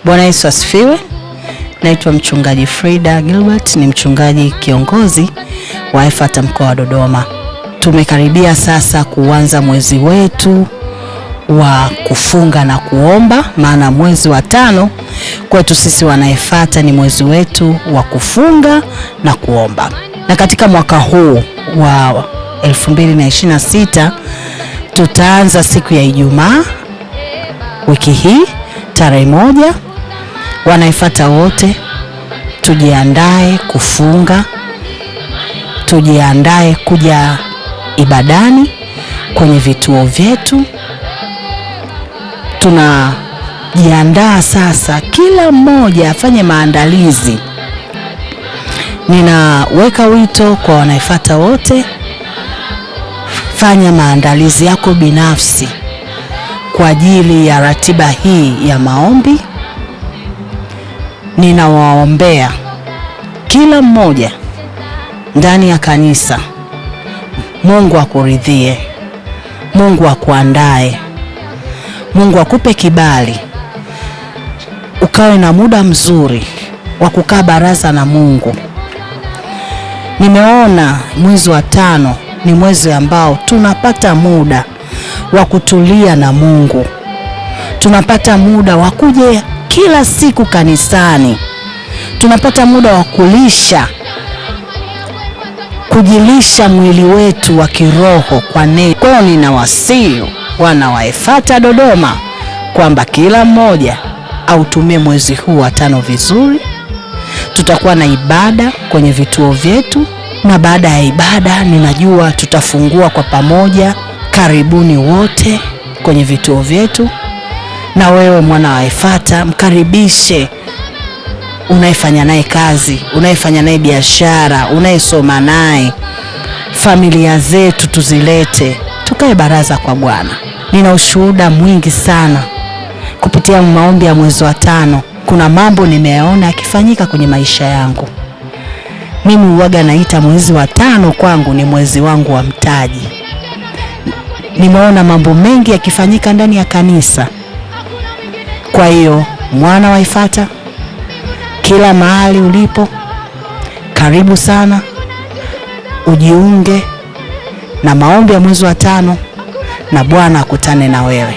Bwana Yesu asifiwe. Naitwa mchungaji Frida Gilbert, ni mchungaji kiongozi wa Efata mkoa wa Dodoma. Tumekaribia sasa kuanza mwezi wetu wa kufunga na kuomba, maana mwezi wa 5 kwetu sisi wana Efata ni mwezi wetu wa kufunga na kuomba. Na katika mwaka huu wa 2026 tutaanza siku ya Ijumaa wiki hii tarehe 1. Wana Efata wote tujiandae kufunga, tujiandae kuja ibadani kwenye vituo vyetu. Tunajiandaa sasa, kila mmoja afanye maandalizi. Ninaweka wito kwa Wana Efata wote, fanya maandalizi yako binafsi kwa ajili ya ratiba hii ya maombi. Ninawaombea kila mmoja ndani ya kanisa. Mungu akuridhie, Mungu akuandae, Mungu akupe kibali, ukawe na muda mzuri wa kukaa baraza na Mungu. Nimeona mwezi wa 5 ni mwezi ambao tunapata muda wa kutulia na Mungu. Tunapata muda wa kuja kila siku kanisani. Tunapata muda wa kujilisha mwili wetu wa kiroho kwa neno. Kwa hiyo ninawasihi wana wa Efata Dodoma kwamba kila mmoja autumie mwezi huu wa 5 vizuri. Tutakuwa na ibada kwenye vituo vyetu, na baada ya ibada ninajua tutafungua kwa pamoja. Karibuni wote kwenye vituo vyetu. Na wewe mwana wa Efata, mkaribishe unayefanya naye kazi, unayefanya naye biashara, unayesoma naye. Familia zetu tuzilete, tukae baraza kwa Bwana. Nina ushuhuda mwingi sana kupitia maombi ya mwezi wa 5. Kuna mambo nimeyaona yakifanyika kwenye maisha yangu. Mimi huaga naita mwezi wa 5 kwangu ni mwezi wangu wa mtaji. Nimeona mambo mengi yakifanyika ndani ya kanisa. Kwa hiyo mwana wa Efata, kila mahali ulipo, karibu sana ujiunge na maombi ya mwezi wa 5 na Bwana akutane na wewe.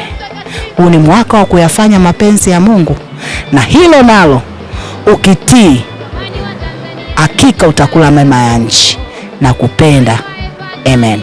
Huu ni mwaka wa kuyafanya mapenzi ya Mungu, na hilo nalo ukitii, hakika utakula mema ya nchi. Na kupenda. Amen.